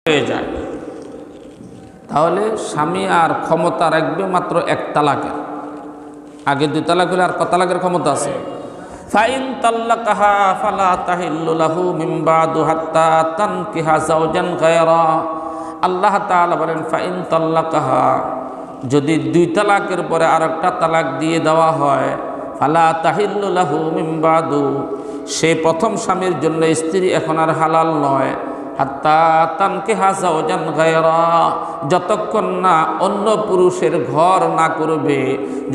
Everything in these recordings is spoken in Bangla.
হয়ে যায়, তাহলে স্বামী আর ক্ষমতা রাখবে মাত্র এক তালাকের। আগে 2 তালাক হলে আর কত তালাকের ক্ষমতা আছে? ফাইন তাল্লাকাহা ফালা তাহিল্লু লাহু মিন বাদু হাত্তা তানকিহা যাওজান গায়রা। আল্লাহ তাআলা বলেন ফাইন তাল্লাকাহা, যদি 2 তালাকের পরে আরেকটা তালাক দিয়ে দেওয়া হয়, ফালা তাহিল্লু লাহু মিন বাদু, সে প্রথম স্বামীর জন্য স্ত্রী এখন আর হালাল নয়, হাত্তা তানকিহা যাওজান গায়রা, যতক্ষণ না অন্য পুরুষের ঘর না করবে,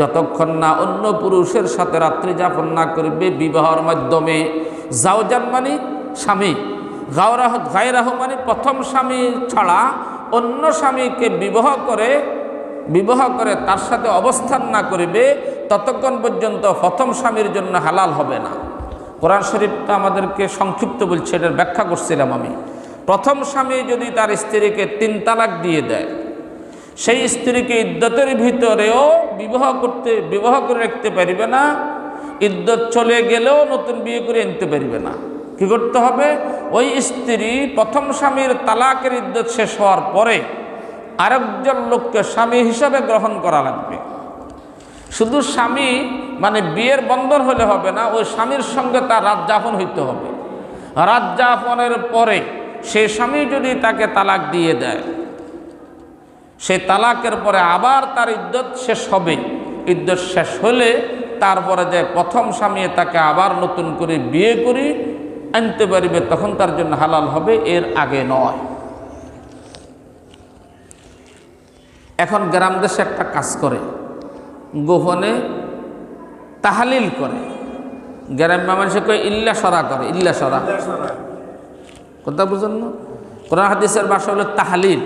যতক্ষণ না অন্য পুরুষের সাথে রাত্রি যাপন না করবে বিবাহের মাধ্যমে। যাওজান মানে স্বামী, গায়রাহ মানে প্রথম স্বামী ছাড়া অন্য স্বামীকে বিবাহ করে তার সাথে অবস্থান না করবে, ততক্ষণ পর্যন্ত প্রথম স্বামীর জন্য হালাল হবে না। কোরআন শরীফটা আমাদেরকে সংক্ষিপ্ত বলছে, এটার ব্যাখ্যা করছিলাম আমি। প্রথম স্বামী যদি তার স্ত্রীকে 3 তালাক দিয়ে দেয়, সেই স্ত্রীকে ইদ্যতের ভিতরেও বিবাহ করে রাখতে পারবে না, ইদ্যত চলে গেলেও নতুন বিয়ে করে আনতে পারবে না। কি করতে হবে? ওই স্ত্রী প্রথম স্বামীর তালাকের ইদ্যত শেষ হওয়ার পরে আরেকজন লোককে স্বামী হিসাবে গ্রহণ করা লাগবে। শুধু স্বামী মানে বিয়ের বন্ধন হলে হবে না, ওই স্বামীর সঙ্গে তার রাত যাপন হইতে হবে। রাত যাপনের পরে সে স্বামী যদি তাকে তালাক দিয়ে দেয়, সে তালাকের পরে আবার তার ইদ্যত শেষ হবে। ইদ্যত শেষ হলে তারপরে যে প্রথম স্বামী তাকে আবার নতুন করে বিয়ে করে আনতে পারবে, তখন তার জন্য হালাল হবে, এর আগে নয়। এখন গ্রাম দেশে একটা কাজ করে, গোপনে তাহালিল করে। গ্রাম্য মানুষে কয় ইল্লা সরা করে, ইল্লা সরা কথা বুঝেন না? কোরআন হাদিসের ভাষা হলো তাহালিল।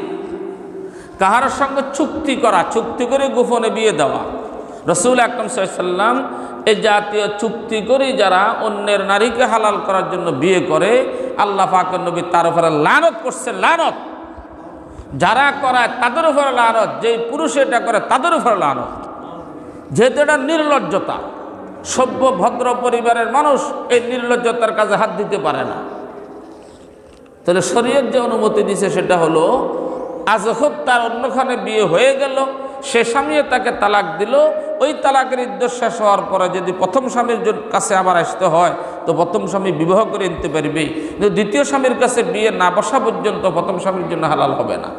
কাহার সঙ্গে চুক্তি করা, চুক্তি করে গোপনে বিয়ে দেওয়া। রাসূল আকরাম সাল্লাল্লাহু আলাইহি ওয়াসাল্লাম এই জাতীয় চুক্তি করে যারা অন্যের নারীকে হালাল করার জন্য বিয়ে করে, আল্লাহ পাকের নবী তার উপরে লানত করছে, লানত। যারা করায় তাদের উপরে লানত, যে পুরুষ এটা করে তাদের উপরে লানত। যেহেতু এটা নির্লজ্জতা, সভ্য ভদ্র পরিবারের মানুষ এই নির্লজ্জতার কাজে হাত দিতে পারে না। তাহলে শরীয়ত যে অনুমতি দিছে সেটা হলো, আজ হোক তার অন্যখানে বিয়ে হয়ে গেল, সে স্বামীও তাকে তালাক দিল, ওই তালাকের ইদ্যত শেষ হওয়ার পরে যদি প্রথম স্বামীর কাছে আবার আসতে হয়, তো প্রথম স্বামী বিবাহ করে নিতে পারবে, কিন্তু দ্বিতীয় স্বামীর কাছে বিয়ে না বসা পর্যন্ত প্রথম স্বামীর জন্য হালাল হবে না।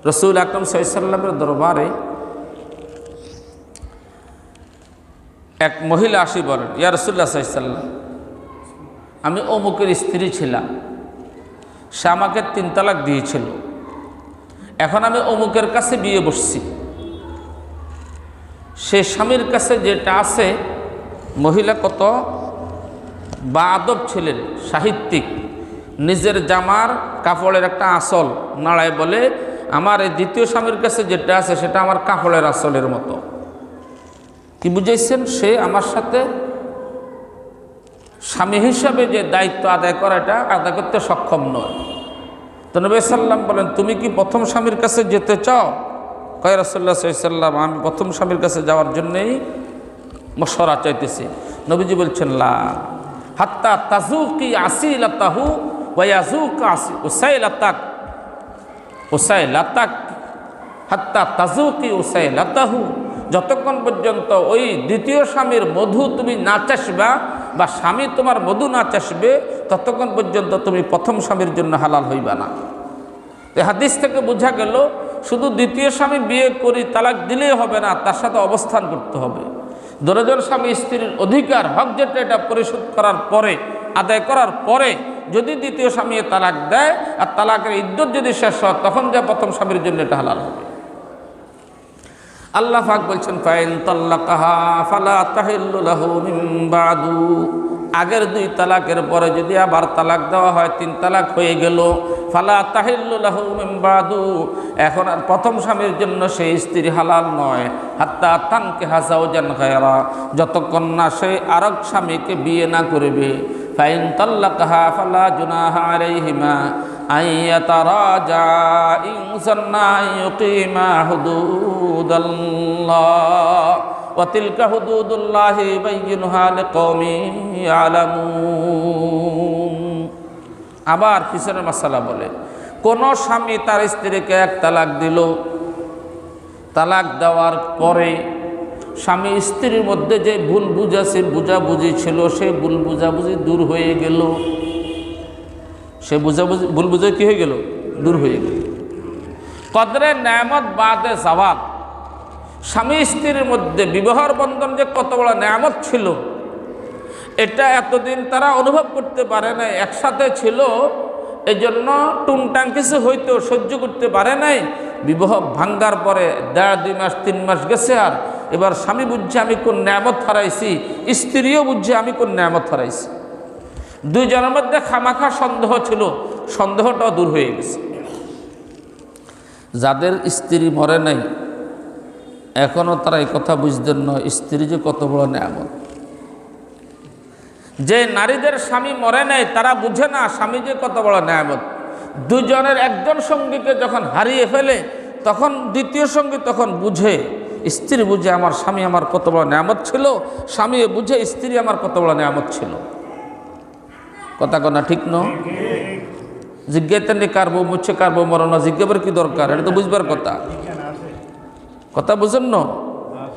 রাসূল আকরাম সাল্লাল্লাহু আলাইহি ওয়াসাল্লামের দরবারে এক মহিলা আসি বলেন, ইয়া রাসূলুল্লাহ সাল্লাল্লাহু আলাইহি ওয়াসাল্লাম, আমি অমুকের স্ত্রী ছিলাম, সে আমাকে 3 তালাক দিয়েছিল, এখন আমি অমুকের কাছে বিয়ে বসছি। সে স্বামীর কাছে যেটা আছে, মহিলা কত বাদব ছিলেন, সাহিত্যিক, নিজের জামার কাপড়ের একটা আসল নাড়ায় বলে, আমার এই দ্বিতীয় স্বামীর কাছে যেটা আছে সেটা আমার কাপড়ের আসলের মতো। কি বুঝাইছেন? সে আমার সাথে স্বামী হিসাবে যে দায়িত্ব আদায় করা, এটা আদায় করতে সক্ষম নয়। তো নবী সাল্লাম বলেন, তুমি কি প্রথম স্বামীর কাছে যেতে চাও? কয় রাসূলুল্লাহ সাল্লাল্লাহু আলাইহি ওয়াসাল্লাম, আমি প্রথম স্বামীর কাছে যাওয়ার জন্যই মশওয়ারা চাইতেছি। নবীজি বলছেন, লা হাত্তা তাযুকি আসিলাতাহু ওয়া ইয়াযুকা উসাইলাতাক হাত্তা তাযুকি উসাইলাতাহু, যতক্ষণ পর্যন্ত ওই দ্বিতীয় স্বামীর মধু তুমি না চাষবা বা স্বামী তোমার মধু না চাষবে, ততক্ষণ পর্যন্ত তুমি প্রথম স্বামীর জন্য হালাল হইবা না। এই হাদিস থেকে বোঝা গেল, শুধু দ্বিতীয় স্বামী বিয়ে করি তালাক দিলেই হবে না, তার সাথে অবস্থান করতে হবে। দুজন স্বামী স্ত্রীর অধিকার হক যেটা, এটা পরিশোধ করার পরে, আদায় করার পরে যদি দ্বিতীয় স্বামী তালাক দেয় আর তালাকের ইদ্যত যদি শেষ হয়, তখন যা প্রথম স্বামীর জন্য এটা হালাল হবে। আল্লাহ পাক বলছেন, ফাইন তাল্লাকাহা ফালা তাহিল্লু লাহু মিন বাদু, আগের 2 তালাকের পরে যদি আবার তালাক দেওয়া হয়, 3 তালাক হয়ে গেল, ফালা তাহিল্লু লাহু মিন বাদু, এখন আর প্রথম স্বামীর জন্য সেই স্ত্রী হালাল নয়, হাত্তা তানকিহা যাওজান গায়রা, যতক্ষণ না সে আরেক স্বামীকে বিয়ে না করবে। ফাইন তাল্লাকাহা ফালা জুনাহা আলাইহিমা আইয়াতারাজা ইন সান্না ইউকিমা হুদুদাল্লাহ ওয়া তিলকা হুদুদুল্লাহি বায়্যিনুহা লিকওমিন ইয়ালামুন। আবার পিছনের মাসালা বলে, কোন স্বামী তার স্ত্রীকে এক তালাক দিল, তালাক দেওয়ার পরে স্বামী স্ত্রীর মধ্যে যে ভুল বুঝাবুঝি ছিল, সেই ভুল বুঝাবুঝি দূর হয়ে গেল। সে ভুল বুঝে কি হয়ে গেল? দূর হয়ে গেল। কদরে নেয়ামত বাদে জাওয়াল, স্বামী স্ত্রীর মধ্যে বিবাহর বন্ধন যে কত বড় নেয়ামত ছিল, এটা এতদিন তারা অনুভব করতে পারে নাই। একসাথে ছিল, এই জন্য টুংটাং কিছু হইতো সহ্য করতে পারে নাই। বিবাহ ভাঙ্গার পরে 1.5-2 মাস 3 মাস গেছে, আর এবার স্বামী বুঝছে আমি কোন নেয়ামত হারাইছি, স্ত্রীও বুঝছে আমি কোন নেয়ামত হারাইছি। দুইজনের মধ্যে খামাখা সন্দেহ ছিল, সন্দেহটাও দূর হয়ে গেছে। যাদের স্ত্রী মরে নাই এখনো তারা এই কথা বুঝতেন না, স্ত্রী যে কত বড় নেয়ামত। যে নারীদের স্বামী মরে নাই তারা বুঝে না স্বামী যে কত বড় নেয়ামত। দুজনের একজন সঙ্গীকে যখন হারিয়ে ফেলে তখন দ্বিতীয় সঙ্গী তখন বুঝে, স্ত্রী বুঝে আমার স্বামী আমার কত বড় নেয়ামত ছিল, স্বামী বুঝে স্ত্রী আমার কত বড় নেয়ামত ছিল। কথা কনা ঠিক ন? জিজ্ঞাতেন কার বউ মুচ্ছে কার বউ মরণ না, জিজ্ঞাবার কি দরকার? এটা তো বুঝবার কথা। কথা বুঝেন না?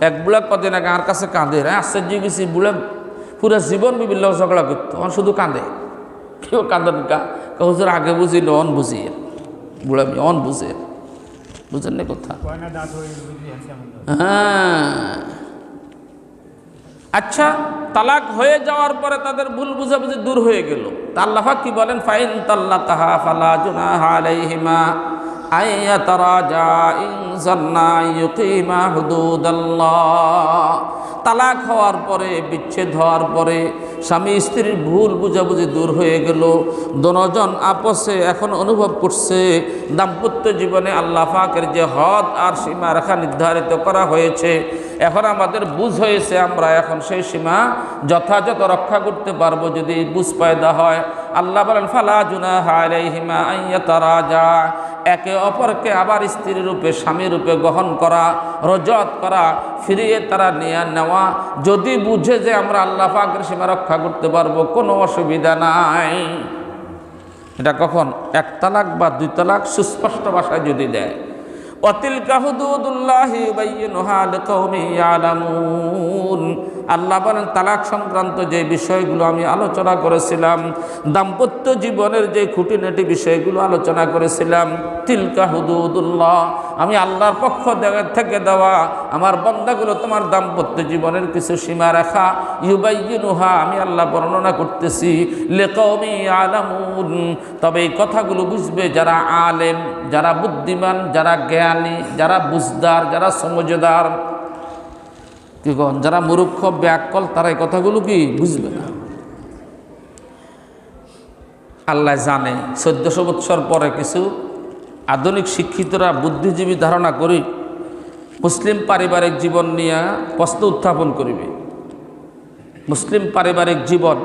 এক বুড়া কদিন আগে আমার কাছে কাঁদে, আশ্চর্য গেছি, বুড়া পুরা জীবন বিভিন্ন ঝগড়া করতো, অন শুধু কাঁদে। কেউ কাঁদেন হুজুর আগে বুঝিল অন বুঝিয়ে, বুড়া মেয়ে অন বুঝে, বুঝেন না কথা? হ্যাঁ। আচ্ছা, তালাক হয়ে যাওয়ার পরে তাদের ভুল বুঝাবুঝি দূর হয়ে গেল। তা আল্লাহ পাক কি বলেন? ফাইন তাল্লাকাহা ফালা জুনাহা আলাইহিমা আইয়াতারাজা ইন জান্না ইউকিমা হুদুদাল্লাহ। তালাক হওয়ার পরে, বিচ্ছেদ হওয়ার পরে স্বামী স্ত্রীর ভুল বুঝাবুঝি দূর হয়ে গেল। দুজন আপসে এখন অনুভব করছে দাম্পত্য জীবনে আল্লাহ পাকের যে হদ আর সীমারেখা নির্ধারিত করা হয়েছে, এখন আমাদের বুঝ হয়েছে আমরা এখন সেই সীমা যথাযথ রক্ষা করতে পারবো যদি বুঝ পয়দা হয়। আল্লাহ বলেন ফালা জুনাহা আলাইহিমা আইয়াতারাজা, একে অপরকে আবার স্ত্রী রূপে স্বামী রূপে গ্রহণ করা, রজত করা, ফিরিয়ে তারা নিয়ে নেওয়া, যদি বুঝে যে আমরা আল্লাহ পাকের সীমা রক্ষা করতে পারবো, কোনো অসুবিধা নাই। এটা কখন? 1 তালাক বা 2 তালাক সুস্পষ্ট ভাষায় যদি দেয়। ওয়াতিলকা হুদুদুল্লাহি ইউবাইয়িনুহা লিকাওমিন ইয়ালামুন। আল্লাহ বলেন তালাক সংক্রান্ত যে বিষয়গুলো আমি আলোচনা করেছিলাম, দাম্পত্য জীবনের যে খুঁটিনাটি বিষয়গুলো আলোচনা করেছিলাম, তিলকা হুদুদুল্লাহ, আমি আল্লাহর পক্ষ থেকে দেওয়া আমার বান্দাগুলো তোমার দাম্পত্য জীবনের কিছু সীমারেখা, ইউবাইয়িনুহা, আমি আল্লাহ বর্ণনা করতেছি, লিকাওমিন ইয়ালামুন, তবে এই কথাগুলো বুঝবে যারা আলেম, যারা বুদ্ধিমান, যারা জ্ঞানী, যারা বুঝদার, যারা সমঝদার। কি কন? যারা মূর্খ ব্যাককল তারা এই কথাগুলো কি বুঝবে না। আল্লাহ জানে 1400 বৎসর পরে কিছু আধুনিক শিক্ষিতরা বুদ্ধিজীবী ধারণা করি মুসলিম পারিবারিক জীবন নিয়ে প্রশ্ন উত্থাপন করিবে। মুসলিম পারিবারিক জীবন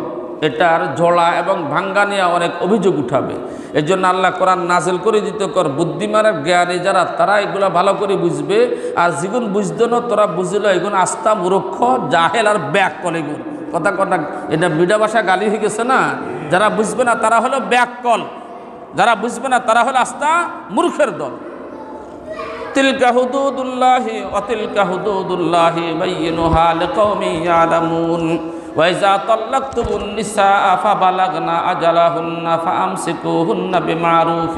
এটার ঝোলা এবং ভাঙ্গা নিয়ে অনেক অভিযোগ উঠাবে। এর জন্য আল্লাহ কোরআন নাজিল করে দিতে কর, বুদ্ধিমানের জ্ঞানী যারা তারা এগুলো ভালো করে বুঝবে, আর যেগুন বুঝতো না তোরা বুঝলো এগুন আস্থা মূর্খ জাহেল আর ব্যাককল। এগুন কথা কথা এটা বিডা ভাষা গালি হয়ে গেছে না। যারা বুঝবে না তারা হলো ব্যাককল, যারা বুঝবে না তারা হলো আস্থা মূর্খের দল। তিলকা হুদুদুল্লাহি ওয়া তিলকা হুদুদুল্লাহি বাইয়িনুহা লিকাওমিন ইয়ালামুন। وإذا طلقتم النساء فبلغن أجلهن فأمسكوهن بمعروف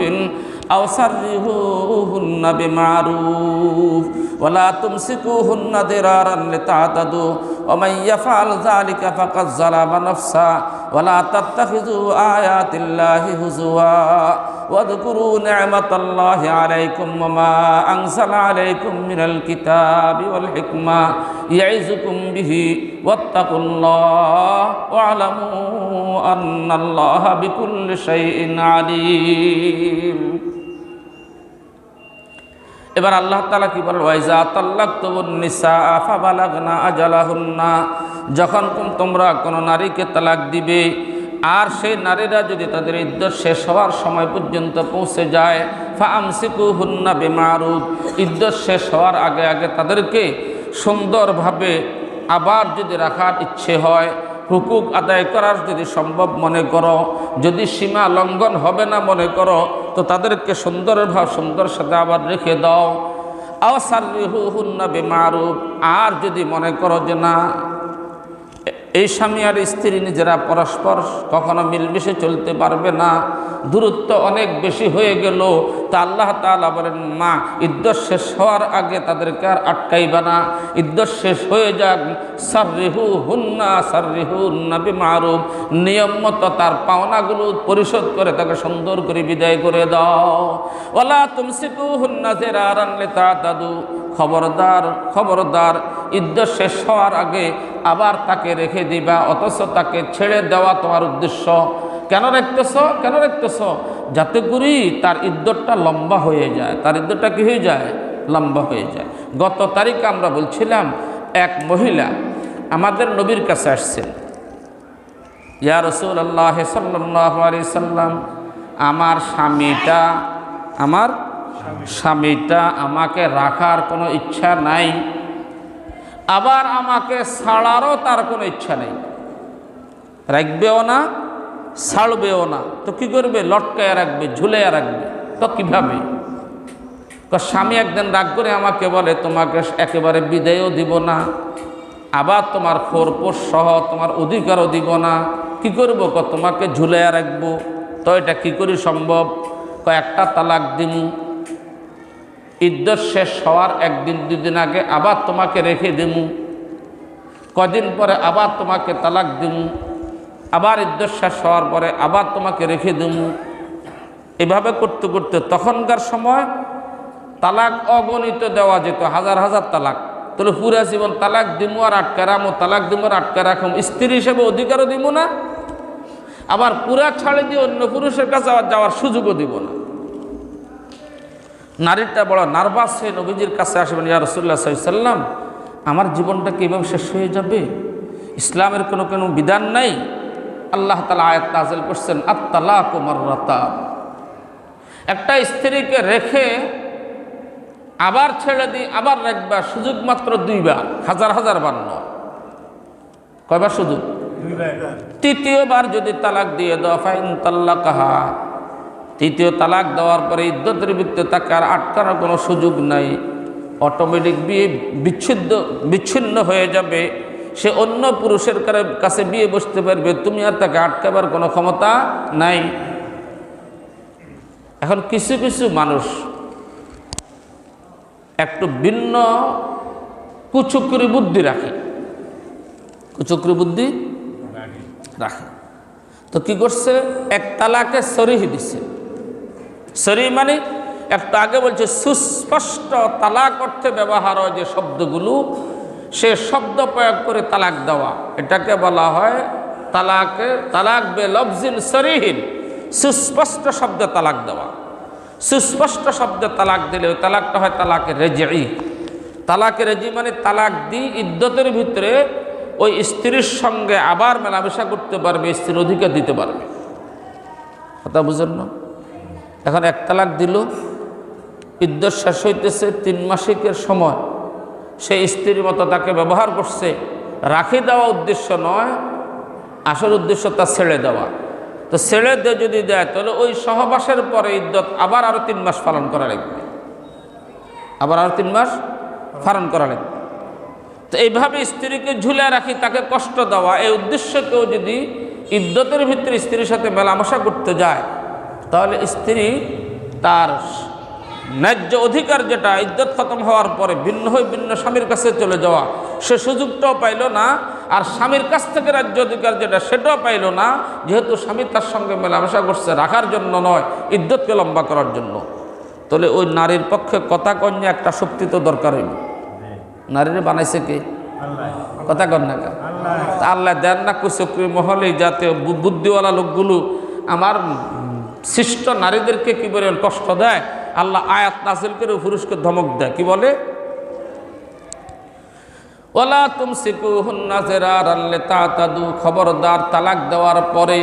أو سرحوهن بمعروف ولا تمسكوهن ضرارا لتعتدوا ومن يفعل ذلك فقد ظلم نفسه ولا تتخذوا آيات الله هزوا واذكروا نعمة الله عليكم وما أنزل عليكم من الكتاب والحكمة يعظكم به واتقوا الله واعلموا أن الله بكل شيء عليم। এবার আল্লাহ তাআলা কি বলেন? ওয়াইজা তাল্লাকতুমুন নিসা ফাবালাগনা আজালাহুন্না, যখন তোমরা কোনো নারীকে তালাক দিবে আর সেই নারীরা যদি তাদের ইদ্যত শেষ হওয়ার সময় পর্যন্ত পৌঁছে যায়, ফাআমসিকুহুন্না বিমারুফ, ইদ্যত শেষ হওয়ার আগে আগে তাদেরকে সুন্দরভাবে আবার যদি রাখার ইচ্ছে হয়, হুকুক আদায় করার যদি সম্ভব মনে করো, যদি সীমা লঙ্ঘন হবে না মনে করো, তো তাদেরকে সুন্দর সাথে আবার রেখে দাও। আও সাররিহুহুন্না বিমারুফ, আর যদি মনে করো যে না, এই স্বামী আর স্ত্রী নিজেরা পরস্পর কখনো মিলমিশে চলতে পারবে না, দূরত্ব অনেক বেশি হয়ে গেল, তা আল্লাহ তাআলা বলেন মা ইদ্যত শেষ হওয়ার আগে তাদেরকে আর আটকাইবা না, ইদ্যত শেষ হয়ে যাক, সাররিহুন্না বিমারুফ, নিয়ম মতো তার পাওনাগুলো পরিশোধ করে তাকে সুন্দর করে বিদায় করে দাও। ওয়ালা তুমসিকুহুন্না জিরারান লিতাতাদু, খবরদার ইদ্যত শেষ হওয়ার আগে আবার তাকে রেখে দিবা, অথচ তাকে ছেড়ে দেওয়া তোমার উদ্দেশ্য। কেন রাখতেছ? যাতে করি তার ইদ্যতটা লম্বা হয়ে যায়। তার ইদ্যতটা কি হয়ে যায়? লম্বা হয়ে যায়। গত তারিখে আমরা বলছিলাম, এক মহিলা আমাদের নবীর কাছে আসছেন, ইয়া রাসূলুল্লাহ সাল্লাল্লাহু আলাইহি সাল্লাম, আমার স্বামীটা আমাকে রাখার কোনো ইচ্ছা নাই, আবার আমাকে ছাড়ারও তার কোনো ইচ্ছা নেই, রাখবেও না ছাড়বেও না, তো কি করবে? লটকায়া রাখবে, ঝুলাইয়া রাখবে। তো কিভাবে? স্বামী একদিন রাগ করে আমাকে বলে তোমাকে একেবারে বিদায়ও দিব না, আবার তোমার খোরপোশ সহ তোমার অধিকারও দিব না, কি করবো? তোমাকে ঝুলাইয়া রাখবো। তো এটা কি করে সম্ভব? একটা তালাক দিমু, ইদ্যত শেষ হওয়ার একদিন দুদিন আগে আবার তোমাকে রেখে দিমু, কদিন পরে আবার তোমাকে তালাক দিমু, আবার ইদ্যত শেষ হওয়ার পরে আবার তোমাকে রেখে দিমু। এভাবে করতে করতে তখনকার সময় তালাক অগণিত দেওয়া যেত, হাজার হাজার তালাক। তাহলে পুরা জীবন তালাক দিমু আর আটকা রামো, তালাক দিমু আর আটকা রাখুম, স্ত্রী হিসেবে অধিকারও দিব না, আবার পুরা ছাড়ে দিয়ে অন্য পুরুষের কাছে যাওয়ার সুযোগও দিব না। নারীটা বড় নার্ভাস হয়ে নবীজির কাছে আসবেন, ইয়া রাসূলুল্লাহ সাল্লাল্লাহু আলাইহি ওয়াসাল্লাম, আমার জীবনটা কি এভাবে শেষ হয়ে যাবে? ইসলামের কোনো বিধান নাই। আল্লাহ তাআলা আয়াত নাযিল করছেন, আত-তালাকু মাররাতান, একটা স্ত্রীকে রেখে আবার ছেড়ে দিই আবার রাখবা সুযোগ মাত্র দুইবার, হাজার বার নয়। কয়বার সুযোগ? তৃতীয়বার যদি তালাক দিয়ে দাও, ফাইন তাল্লাকাহা, তৃতীয় তালাক দেওয়ার পরে ইদ্যতের ভিত্তিতে তাকে আর আটকানোর কোনো সুযোগ নাই, অটোমেটিক বিয়ে বিচ্ছিন্ন হয়ে যাবে, সে অন্য পুরুষের কাছে বিয়ে বসতে পারবে, তুমি আর তাকে আটকাবার কোনো ক্ষমতা নাই। এখন কিছু কিছু মানুষ একটু ভিন্ন কুচক্রি বুদ্ধি রাখে, তো কি করছে? এক তালাকে সরিহ দিছে। সরি মানে একটু আগে বলছে সুস্পষ্ট তালাক অর্থে ব্যবহার হয় যে শব্দগুলো, সে শব্দ প্রয়োগ করে তালাক দেওয়া, এটাকে বলা হয় তালাক বে লফজিন সরিহিন, সুস্পষ্ট শব্দে তালাক দেওয়া। সুস্পষ্ট শব্দে তালাক দিলে ওই তালাকটা হয় তালাকে রেজি। তালাকে রেজি মানে তালাক দিই ইদ্যতের ভিতরে ওই স্ত্রীর সঙ্গে আবার মেলামেশা করতে পারবে, স্ত্রীর অধিকার দিতে পারবে। কথা বুঝেন না? এখন এক তালাক দিল, ইদ্যত শেষ হইতেছে 3 মাসিকের সময়, সেই স্ত্রীর মতো তাকে ব্যবহার করছে, রাখি দেওয়া উদ্দেশ্য নয়, আসল উদ্দেশ্য তা ছেড়ে দেওয়া। তো ছেড়ে দিয়ে যদি দেয় তাহলে ওই সহবাসের পরে ইদ্যত আবার আরো 3 মাস পালন করা লাগবে, আবার আরো 3 মাস পালন করা লাগবে। তো এইভাবে স্ত্রীকে ঝুলে রাখি, তাকে কষ্ট দেওয়া, এই উদ্দেশ্য কেউ যদি ইদ্যতের ভিতরে স্ত্রীর সাথে মেলামেশা করতে যায়, তাহলে স্ত্রী তার ন্যায্য অধিকার যেটা ইদ্যত খতম হওয়ার পরে ভিন্ন স্বামীর কাছে চলে যাওয়া, সে সুযোগটাও পাইল না, আর স্বামীর কাছ থেকে ন্যায্য অধিকার যেটা সেটাও পাইল না, যেহেতু স্বামী তার সঙ্গে মেলামেশা করছে রাখার জন্য নয়, ইদ্যতকে লম্বা করার জন্য। তাহলে ওই নারীর পক্ষে কথা কন্যা একটা শক্তি তো দরকার হইল। নারীরে বানাইছে কে? কথা কন না কেন? আল্লাহ দেন না কুচক্রি মহলেই যাতে বুদ্ধিওয়ালা লোকগুলো আমার সৃষ্ট নারীদেরকে কি বলে কষ্ট দেয়, আল্লাহ আয়াত নাযিল করে পুরুষকে ধমক দেয়, কি বলে? ওয়ালা তুমসিকুহুন্না জিরারান লিতাতাদু, খবরদার তালাক দেওয়ার পরে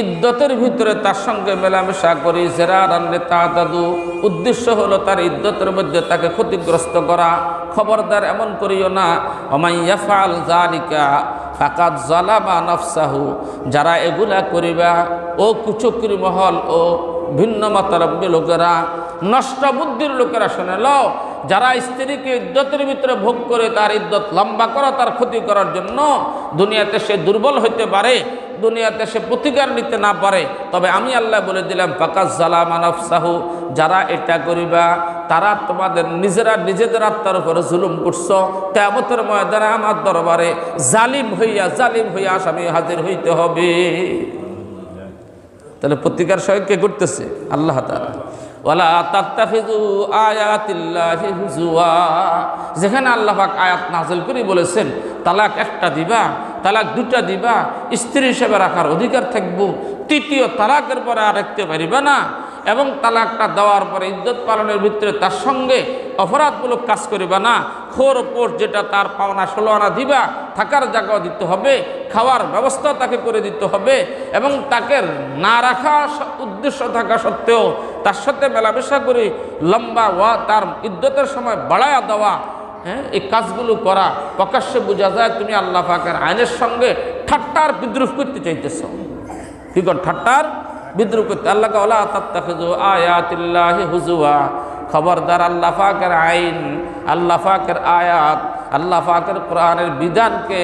ইদ্যতের ভিতরে তার সঙ্গে মেলামেশা করি, জিরারান লিতাতাদু, উদ্দেশ্য হলো তার ইদ্যতের মধ্যে তাকে ক্ষতিগ্রস্ত করা। খবরদার এমন করিও না। ওয়া মান ইয়াফআল যালিকা ফাকাদ যালামা নাফসাহু, যারা এগুলা করিবা ও কুচক্রী মহল ও ভিন্ন মতলব্বী লোকেরা, নষ্ট বুদ্ধির লোকেরা শুনে লও, যারা স্ত্রীকে ইদ্যতের ভিতরে ভোগ করে তার ইদ্যত লম্বা করা, তার ক্ষতি করার জন্য দুনিয়াতে সে দুর্বল হইতে পারে, দুনিয়াতে সে প্রতিকার নিতে না পারে, তবে আমি আল্লাহ বলে দিলাম ফাকাদ যালামা নাফসাহু, যারা এটা করিবা তারা তোমাদের নিজেদের আত্মার উপরে জুলুম করছো। কিয়ামতের ময়দানে আমার দরবারে জালিম হইয়া আসামি হাজির হইতে হবে। তাহলে প্রতিকার সহায় কে করতেছে? আল্লাহ তাআলা। ওয়ালা তাত্তাখিযু আয়াতিল্লাহি হুজুয়া, যেখানে আল্লাহ পাক আয়াত নাযিল করে বলেছেন তালাক একটা দিবা, তালাক দুটা দিবা, স্ত্রী হিসেবে রাখার অধিকার থাকবো, তৃতীয় তালাকের পরে আর রাখতে পারিবা না, এবং তালাকটা দেওয়ার পরে ইদ্যত পালনের ভিতরে তার সঙ্গে অপরাধমূলক কাজ করিবা না, খোর পোষ যেটা তার পাওনা 16 আনা দিবা, থাকার জায়গাও দিতে হবে, খাওয়ার ব্যবস্থা তাকে করে দিতে হবে, এবং তাকে না রাখা উদ্দেশ্য থাকা সত্ত্বেও তার সাথে মেলামেশা করে লম্বা তার ইদ্যতের সময় বাড়ায়া দেওয়া, হ্যাঁ, এই কাজগুলো করা প্রকাশ্যে বোঝা যায় তুমি আল্লাহ পাকের আইনের সঙ্গে ঠাট্টার বিদ্রুপ করতে চাইতেছ। কি কর? ঠাট্টার বিদ্রুপ করতে। আল্লাহ ওয়ালা তাত্তাখিযু আয়াতিল্লাহি হুজুয়া, খবরদার আল্লাহ পাকের আইন, আল্লাহ পাকের আয়াত, আল্লাহ পাকের কোরআনের বিধানকে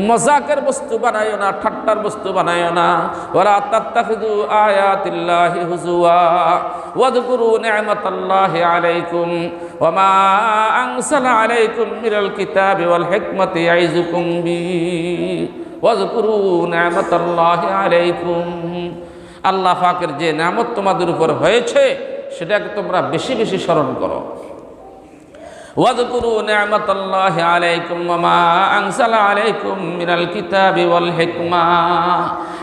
মজাকের বস্তু বানাইও না, ঠাট্টার বস্তু বানাইও না। ওয়ালা তাত্তাখিযু আয়াতিল্লাহি হুজুয়া ওয়াযকুরু নি'মাতাল্লাহি আলাইকুম ওয়া মা আনসালা আলাইকুম মিনাল কিতাবি ওয়াল হিকমাতি ইয়াইযুকুম বিহি ওয়াযকুরু নি'মাতাল্লাহি আলাইকুম। আল্লাহ পাকের যে নিয়ামত তোমাদের উপর হয়েছে সেটাকে তোমরা বেশি বেশি স্মরণ করো। ওয়াযকুরু নি'মাতাল্লাহি আলাইকুম ওয়া মা আনসালা আলাইকুম মিনাল কিতাবি ওয়াল হিকমা,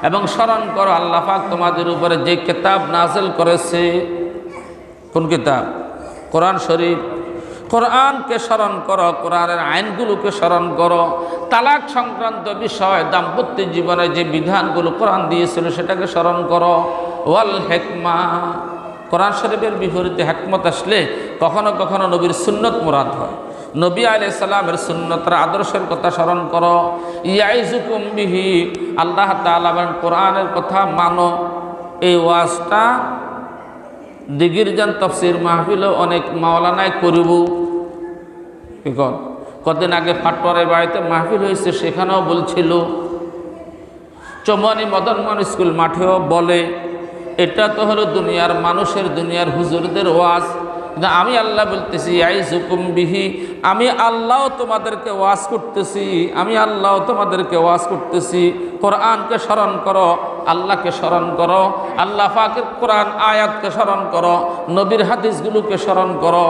এবং স্মরণ করো আল্লাহ পাক তোমাদের উপরে যে কিতাব নাযিল করেছে। কোন কিতাব? কোরআন শরীফ। কোরআনকে স্মরণ করো, কোরআনের আইনগুলোকে স্মরণ করো, তালাক সংক্রান্ত বিষয়, দাম্পত্য জীবনে যে বিধানগুলো কোরআন দিয়েছিল সেটাকে স্মরণ করো। ওয়াল হিকমা, কোরআন শরীফের বিপরীতে হিকমত আসলে কখনো কখনো নবীর সুন্নত মুরাদ হয়। নবী আলাইহিস সালামের সুন্নতের আদর্শের কথা স্মরণ করো। ইয়াইযুকুম বিহি, আল্লাহ তাআলা বলেন কোরআনের কথা মানো। এই ওয়াজটা দিগিরজান তাফসীর মাহফিলও অনেক মাওলানায় করব। কদিন আগে ফাটোয়ারের বাড়িতে মাহফিল হয়েছে, সেখানেও বলছিল। চৌমনি মদন মোহন স্কুল মাঠেও বলে। এটা তো হলো দুনিয়ার মানুষের, দুনিয়ার হুজুরদের ওয়াজ। কিন্তু আমি আল্লাহ বলতেছি ইয়াইযুকুম বিহি, আমি আল্লাহ তোমাদেরকে ওয়াজ করতেছি, আমি আল্লাহ তোমাদেরকে ওয়াজ করতেছি। কোরআনকে স্মরণ করো, আল্লাহকে স্মরণ করো, আল্লাহ পাকের কোরআন আয়াতকে স্মরণ করো, নবীর হাদিসগুলোকে স্মরণ করো।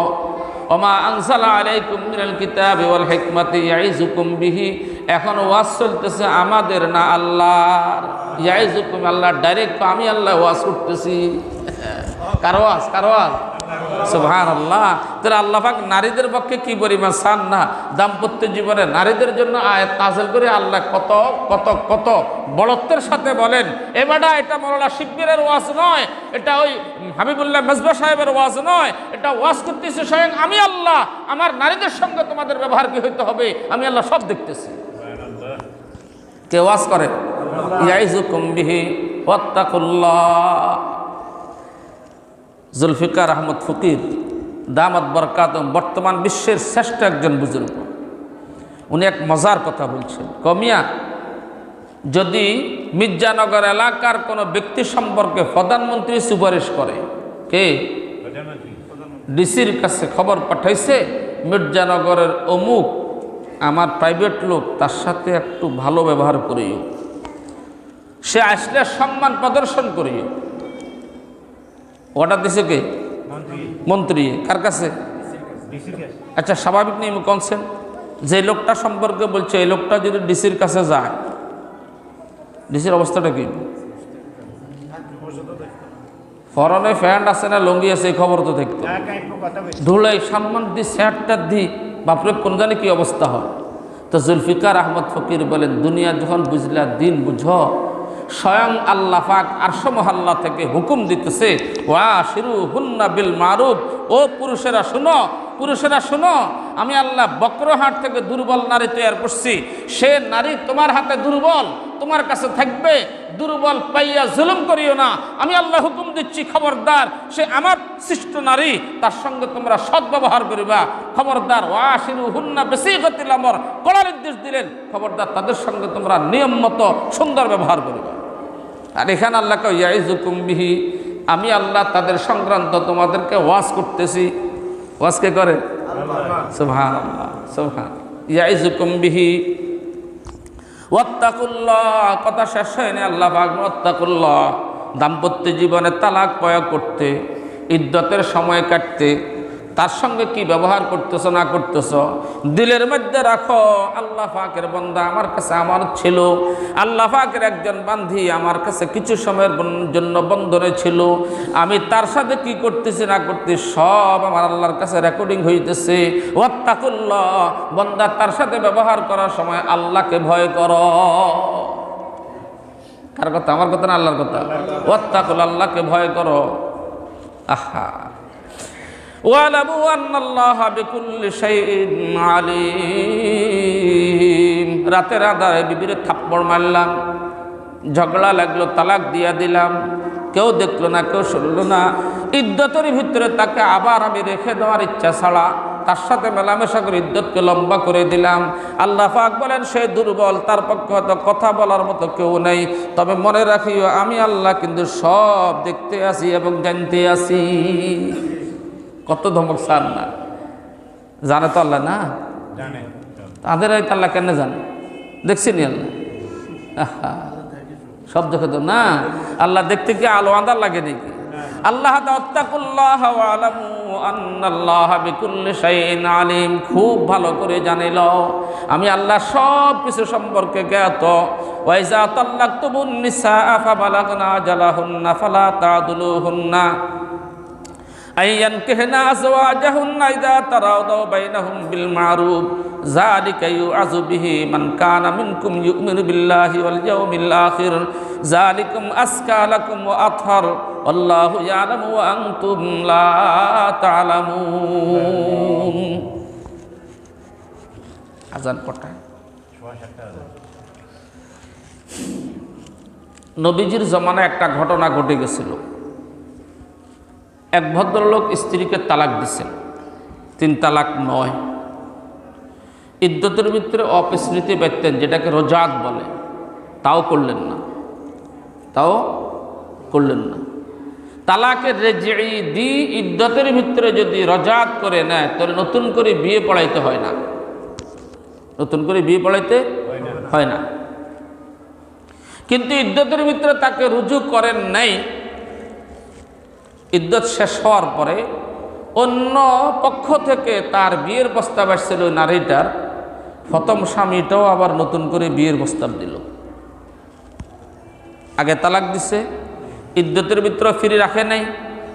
ওমা আনসালা আলাইকুম মিনাল কিতাবি ওয়াল হিকমাতি ইয়াইযুকুম বিহি, এখন ওয়াজ চলতেছে আমাদের না আল্লাহর। ইয়াইযুকুম, আল্লাহ ডাইরেক্ট, আমি আল্লাহ ওয়াজ করতেছি। কার ওয়াজ? কার ওয়াজ? সুবহানাল্লাহ। তাহলে আল্লাহ পাক নারীদের পক্ষে কি পরিমাণ চান না, দাম্পত্য জীবনে নারীদের জন্য আয়াত নাযিল করে আল্লাহ কত কত কত বড়ত্বের সাথে বলেন, এবারে এটা মাওলানা শিববীরের ওয়াজ নয়, এটা ওই হাবিবুল্লাহ মেজবা সাহেবের ওয়াজ নয়, এটা ওয়াজ করতেছে স্বয়ং আমি আল্লাহ। আমার নারীদের সঙ্গে তোমাদের ব্যবহার কি হইতে হবে আমি আল্লাহ সব দেখতেছি। কে ওয়াজ করে? ইয়াইযুকুম বিহি ওয়াত্তাকুল্লাহ। জুলফিকার আহমদ ফকির দামাত বরকাতুহুম বর্তমান বিশ্বের শ্রেষ্ঠ একজন বুজুর্গ, উনি এক মজার কথা বলছেন। কমিয়া, যদি মির্জানগর এলাকার কোনো ব্যক্তি সম্পর্কে প্রধানমন্ত্রী সুপারিশ করে, কে? ডিসির কাছে খবর পাঠাইছে মির্জানগরের অমুক আমার প্রাইভেট লোক, তার সাথে একটু ভালো ব্যবহার করিও, সে আসলে সম্মান প্রদর্শন করিও। অর্ডার দিছে কে? মন্ত্রী। কার কাছে? আচ্ছা, স্বাভাবিক নিয়ম কনসেন, যে লোকটা সম্পর্কে বলছে এই লোকটা যদি ডিসির কাছে যায়, ডিসির অবস্থাটা কি? ফরনে প্যান্ট আছে না লুঙ্গি আছে এই খবর তো দেখতো, ধুলাই সম্মান দি স্যারটা দি বাপরে কোন জানে কি অবস্থা হয়। তো জুলফিকার আহমদ ফকির বলেন, দুনিয়া যখন বুঝলা, দিন বুঝো, স্বয়ং আল্লাহ পাক আরশ মহল্লা থেকে হুকুম দিতেছে, ওয়া শিরুহুন্না বিল মারুফ, ও পুরুষেরা শুনো, পুরুষেরা শুনো, আমি আল্লাহ বক্রহাট থেকে দুর্বল নারী তৈরি করছি, সে নারী তোমার হাতে দুর্বল, তোমার কাছে থাকবে, দুর্বল পাইয়া জুলুম করিও না। আমি আল্লাহ হুকুম দিচ্ছি, খবরদার, সে আমার সৃষ্ট নারী, তার সঙ্গে তোমরা সদ্ব্যবহার করিবা। খবরদার, ওয়াশিরুহুন্না বিসিগাতিল আমর, কড়া নির্দেশ দিলেন, খবরদার তাদের সঙ্গে তোমরা নিয়ম মতো সুন্দর ব্যবহার করিবা। আর এখানে আল্লাহ কয় ইয়াইজুকুম বিহি, আমি আল্লাহ তাদের সংক্রান্ত তোমাদেরকে ওয়াজ করতেছি। ওয়াজ কে করে? সুবহানাল্লাহ, সুবহান। ইয়াইজুকুম বিহি ওয়াত্তাকুল্লাহ, কথা শেষ হয়নি। আল্লাহ পাক ওয়াত্তাকুল্লাহ, দাম্পত্য জীবনে তালাক প্রয়োগ করতে, ইদ্যতের সময় কাটতে, তার সঙ্গে কি ব্যবহার করতেছ না করতেছ দিলের মধ্যে রাখো। আল্লাহ পাকের বান্দা আমার কাছে আমার ছিল, আল্লাহ পাকের একজন বান্ধী আমার কাছে কিছু সময়ের জন্য বন্ধনে ছিল, আমি তার সাথে কি করতেছি না করতেছি সব আমার আল্লাহর কাছে রেকর্ডিং হইতেছে। ওয়াত্তাকুল্লাহ, বান্দা তার সাথে ব্যবহার করার সময় আল্লাহকে ভয় করো। কার কথা? আমার কথা না আল্লাহর কথা? ওয়াত্তাকুল্লাহ, আল্লাহকে ভয় করো। আহা, ওয়ালামু আন্নাল্লাহা বিকুল্লি শাইইন আলিম। রাতের আধারে বিবিরে থাপ্পড় মারলাম, ঝগড়া লাগলো, তালাক দিয়া দিলাম, কেউ দেখলো না, কেউ শুনলো না। ইদ্যতের ভিতরে তাকে আবার আমি রেখে দেওয়ার ইচ্ছা ছাড়া তার সাথে মেলামেশা করে ইদ্যতকে লম্বা করে দিলাম। আল্লাহ পাক বলেন সে দুর্বল, তার পক্ষে হয়তো কথা বলার মতো কেউ নেই, তবে মনে রাখিও আমি আল্লাহ কিন্তু সব দেখতে আসি এবং জানতে আসি। কত ধমক সার না, জানে তো আল্লাহ না? তাদের হয়তো আল্লাহ কেন জানে? দেখছেনি আল্লাহ? সব দেখে তো না, আল্লাহ দেখতে কি আলো আঁধার লাগে নাকি? আল্লাহ তাআত্তাকুল্লাহ ওয়া আলামু আন্নাল্লাহা বিকুল্লি শাইইন আলিম, খুব ভালো করে জানিল আমি আল্লাহ সব কিছু সম্পর্কে জ্ঞাত। ওয়া ইযা তাল্লাকতুমুন নিসা ফাবালাগনা আজালাহুন্না ফালা তা'দুলুহুন্না আইয়ানকিহনা আজওয়াজাহুন্না ইযা তারাদাউ বাইনাহুম বিল মা'রুফ যালিকা ইউআযু বিহি মান কানা মিনকুম ইউমিনু বিল্লাহি ওয়াল ইয়াউমিল আখির যালিকুম আসকা লাকুম ওয়া আতহার আল্লাহু ইয়ালামু ওয়া আনতুম লা তা'লামুন। আযান কটা? নবীজির জমানায় একটা ঘটনা ঘটে গেছিল। এক ভদ্রলোক স্ত্রীকে তালাক দিচ্ছেন, 3 তালাক নয়। ইদ্যতের ভিতরে অপস্মৃতি ব্যক্তেন, যেটাকে রজাত বলে, তাও করলেন না, তাও করলেন না। তালাকের রেজিই দি ইদ্যতের ভিতরে যদি রজাত করে নেয় তাহলে নতুন করে বিয়ে পড়াইতে হয় না, নতুন করে বিয়ে পড়াইতে হয় না। কিন্তু ইদ্যতের ভিতরে তাকে রুজু করেন নাই, ইদ্যত শেষ হওয়ার পরে অন্য পক্ষ থেকে তার বিয়ের প্রস্তাব আসছিল ওই নারীটার, প্রথম স্বামীটাও আবার নতুন করে বিয়ের প্রস্তাব দিল। আগে তালাক দিছে, ইদ্যতের ভিতরে ফিরে রাখে নাই,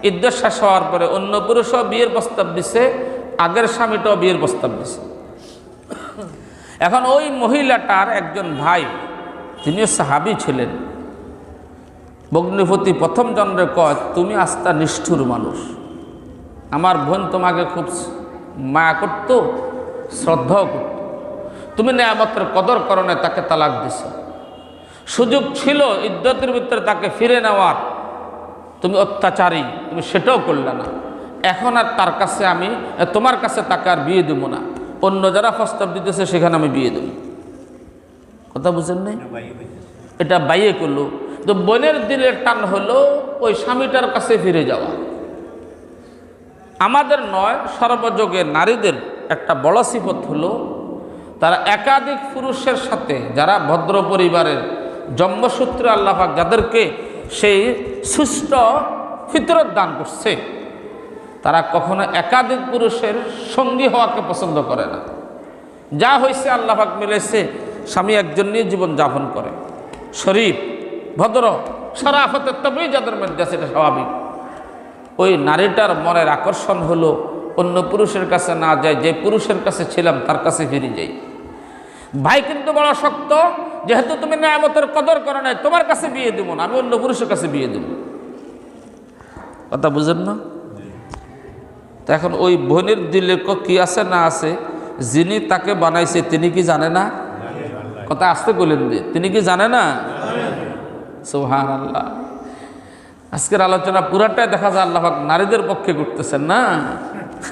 ইদ্যত শেষ হওয়ার পরে অন্য পুরুষও বিয়ের প্রস্তাব দিছে, আগের স্বামীটাও বিয়ের প্রস্তাব দিছে। এখন ওই মহিলাটার একজন ভাই, তিনিও সাহাবী ছিলেন, ভগ্নিপতি প্রথম জন্মে কয় তুমি আস্থা নিষ্ঠুর মানুষ, আমার বোন তোমাকে খুব মায়া করতো, শ্রদ্ধাও করত, তুমি নেয়ামতের কদর করণে তাকে তালাক দিছ, সুযোগ ছিল ইদ্যতের ভিতরে তাকে ফিরে নেওয়ার, তুমি অত্যাচারী, তুমি সেটাও করলে না। এখন আর তার কাছে আমি তোমার কাছে তাকে আর বিয়ে দেবো না, অন্য যারা প্রস্তাব দিতেছে সেখানে আমি বিয়ে দেব। কথা বুঝেন নাই? এটা বাইয়ে করলো। তো বোনের দিলের টান হলো ওই স্বামীটার কাছে ফিরে যাওয়া। আমাদের নয়, সর্বযুগে নারীদের একটা বড় সিফত হলো তারা একাধিক পুরুষের সাথে, যারা ভদ্র পরিবারের জন্মসূত্রে আল্লাহ পাক যাদেরকে সেই সুস্থ ফিতরত দান করছে, তারা কখনো একাধিক পুরুষের সঙ্গী হওয়াকে পছন্দ করে না। যা হয়েছে আল্লাহ পাক মিলেছে, স্বামী একজন নিয়ে জীবন যাপন করে, শরীফ ভদ্র শরাফতের তবেই যাদের মধ্যে আছে, এটা স্বাভাবিক। ওই নারীটার মনের আকর্ষণ হলো অন্য পুরুষের কাছে না যায়, যে পুরুষের কাছে ছিলাম তার কাছে ফিরে যাই। ভাই কিন্তু বড় শক্ত, যেহেতু তুমি নেয়ামতের কদর করো নাই, তোমার কাছে বিয়ে দেবো না, আমি অন্য পুরুষের কাছে বিয়ে দেব। কথা বুঝেন না? তো এখন ওই বোনের দিলে কি আছে না আছে যিনি তাকে বানাইছে তিনি কি জানে না? কথা আসতে বলেন, তিনি কি জানে না? সুবহানাল্লাহ। আজকের আলোচনা পুরাটাই দেখা যায় আল্লাহ পাক নারীদের পক্ষে করতেছেন না,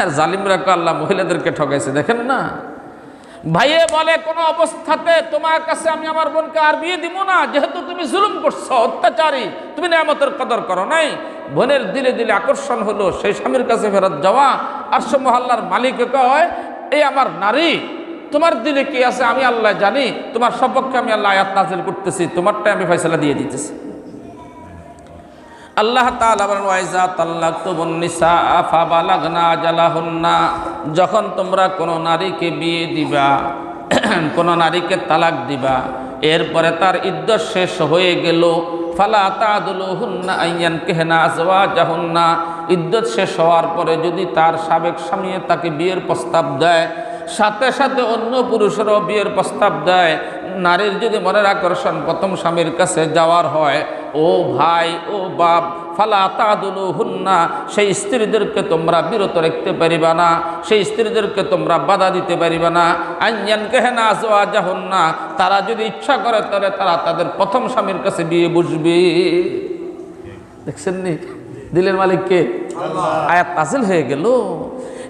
আর জালিমরা কো আল্লাহ মহিলাদেরকে ঠকাইছে। দেখেন না, ভাইয়ে বলে কোন অবস্থাতে তোমার কাছে আমি আমার বোনকে আর বিয়ে দিব না, যেহেতু তুমি জুলুম করছো, অত্যাচারী, তুমি নিয়ামতের কদর করো নাই। বোনের দিলে দিলে আকর্ষণ হলো, সেই স্বামীর কাছে ফেরত যাওয়া। আরশ মহল্লার মালিক কয়, এই আমার নারী, তোমার দিলে কি আছে আমি আল্লাহ জানি, তোমার সপক্ষে আমি আল্লাহ আয়াত নাযিল করতেছি, তোমারটাই আমি ফয়সালা দিয়ে দিতেছি। আল্লাহ তাআলা বলেন, ওয়াইজা তাল্লাকতুমুন নিসা ফাবালাগনা আজালাহুন্না, যখন তোমরা কোনো নারীকে বিয়ে দিবা, কোনো নারীকে তালাক দিবা, এরপরে তার ইদ্যত শেষ হয়ে গেল, ফালা তাদুলুহুন্না আইয়ানকিহনা আজওয়াজাহুন্না, ইদ্যত শেষ হওয়ার পরে যদি তার সাবেক স্বামী তাকে বিয়ের প্রস্তাব দেয়, সাথে সাথে অন্য পুরুষেরও বিয়ের প্রস্তাব দেয়, নারীর যদি মনের আকর্ষণ প্রথম স্বামীর কাছে যাওয়ার হয়, ও ভাই, ও বাপ, ফালা তাদুলুহুন্না, সেই স্ত্রীদেরকে তোমরা বিরত রাখতে পারিবা না, সেই স্ত্রীদেরকে তোমরা বাধা দিতে পারিবা না। আইয়ানকিহনা আজওয়াজাহুন্না, তারা যদি ইচ্ছা করে তাহলে তারা তাদের প্রথম স্বামীর কাছে বিয়ে বসবে। দেখছেন নি দিলের মালিক কে? আয়াত নাযিল হয়ে গেল।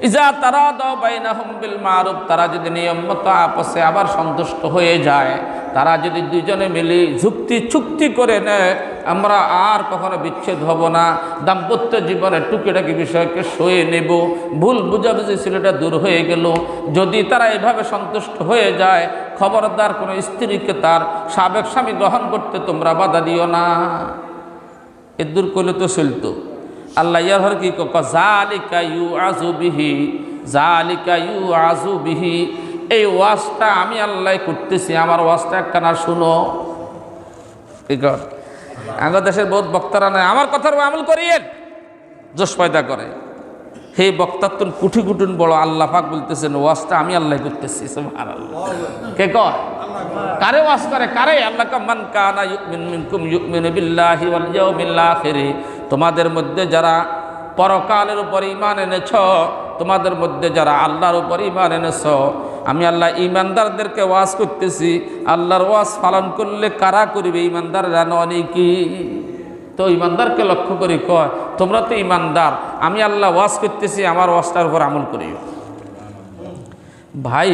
ইজা তারাদাউ বাইনাহুম বিল মারুফ, তারা যদি নিয়ম মতো আপসে আবার সন্তুষ্ট হয়ে যায়, তারা যদি দুইজনে মিলে চুক্তি করে নেয়, আমরা আর কখনো বিচ্ছেদ হব না, দাম্পত্য জীবনের টুকিটাকি বিষয়কে সয়ে নেব, ভুল বুঝাবুঝি ছেলেটা দূর হয়ে গেল। যদি তারা এভাবে সন্তুষ্ট হয়ে যায়, খবরদার কোনো স্ত্রীকে তার সাবেক স্বামী গ্রহণ করতে তোমরা বাধা দিও না। এ দূর করলে তো চলতো। আল্লাহ ইয়ার কি জালিকা ইউআযু বিহি, জালিকা ইউআযু বিহি, এই ওয়াজটা আমি আল্লাহ করতেছি, আমার ওয়াজটা একখানা শুনো। আগের দেশের বহুত বক্তারা নেই, আমার কথার আমল করিয়েন, জোশ পয়দা করে। হে বক্তাত্তুন কুঠি কুটুন বড়, আল্লাহ পাক বলতেছেন ওয়াজটা আমি আল্লাহ করতেছি। সুবহানাল্লাহ। কে কয়? কারে ওয়াজ করে? কারে? আল্লাহ কা মান কানা ইউমিন মিনকুম ইউমিনু বিল্লাহি ওয়াল ইয়াউমিল আখির, তোমাদের মধ্যে যারা পরকালের উপর ঈমান এনেছ, তোমাদের মধ্যে যারা আল্লাহর উপর ঈমান এনেছ, আমি আল্লাহ ঈমানদারদেরকে ওয়াজ করতেছি। আল্লাহর ওয়াজ পালন করলে কারা করবে? ঈমানদাররা নয় কি? তো ঈমানদারকে লক্ষ্য করে কয়, তোমরা তো ঈমানদার, আমি আল্লাহ ওয়াজ করতেছি, আমার ওয়াজটার উপর আমল করিও। ভাই,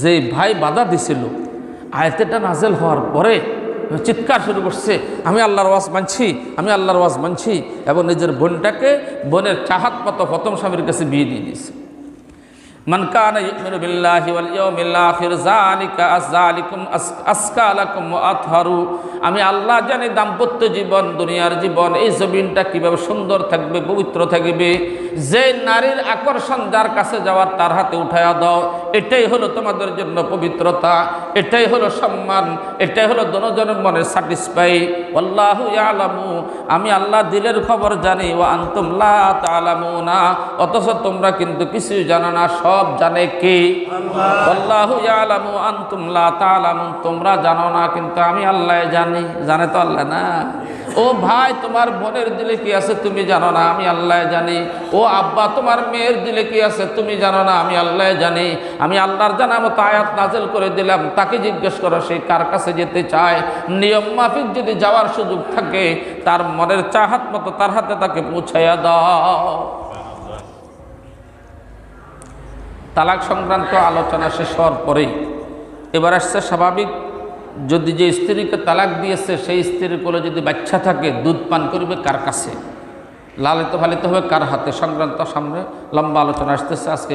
যে ভাই বাধা দিছিল, আয়াতটা নাযিল হওয়ার পরে চিৎকার শুরু করছে, আমি আল্লাহর ওয়াজ মানছি, আমি আল্লাহর ওয়াজ মানছি, এবং নিজের বোনটাকে বোনের চাহাত মতো প্রথম স্বামীর কাছে বিয়ে দিয়ে দিয়েছে। মান কানা ইউমিনু বিল্লাহি ওয়াল ইয়াউমিল আখির যালিকা আযালিকুম আসকা লাকুম ওয়া আতহারু, আমি আল্লাহ জানি দাম্পত্য জীবন, দুনিয়ার জীবন, এই জমিনটা কিভাবে সুন্দর থাকবে, পবিত্র থাকবে। যে নারীর আকর্ষণ যার কাছে যাওয়ার তার হাতে উঠায়া দাও, এটাই হলো তোমাদের জন্য পবিত্রতা, এটাই হলো সম্মান, এটাই হলো দুজনের মনে স্যাটিসফাই। আল্লাহু ইয়ালামু, আমি আল্লাহ দিলের খবর জানি, ওয়া আনতুম লা তা'লামুনা, অথচ তোমরা কিন্তু কিছুই জানো না, সব জানে কে? আল্লাহু ইয়ালামু আনতুম লা তা'লামুন, তোমরা জানো না কিন্তু আমি আল্লাহ জানি। জানে তো আল্লাহ না? ও ভাই, তোমার বোনের দিলে কি আছে তুমি জানো না, আমি আল্লাহ জানি। ও আব্বা, তোমার মেয়ের দিলে কি আছে তুমি জানো না, আমি আল্লাহ জানি। আমি আল্লাহর জানা মতো আয়াত নাযিল করে দিলাম, তাকে জিজ্ঞেস করো সে কার কাছে যেতে চায়। নিয়ম মাফিক যদি যাওয়ার সুযোগ থাকে, তার মনের চাহাত মতো তার হাতে তাকে পৌঁছাইয়া দাও। তালাক সংক্রান্ত আলোচনা শেষ হওয়ার পরেই এবার আসছে স্বাভাবিক, যদি যে স্ত্রীকে তালাক দিয়েছে সেই স্ত্রীর কোলে যদি বাচ্চা থাকে, দুধ পান করবে কার কাছে, লালিত পালিত হবে কার হাতে, সংক্রান্ত সামনে লম্বা আলোচনা আসতেছে। আজকে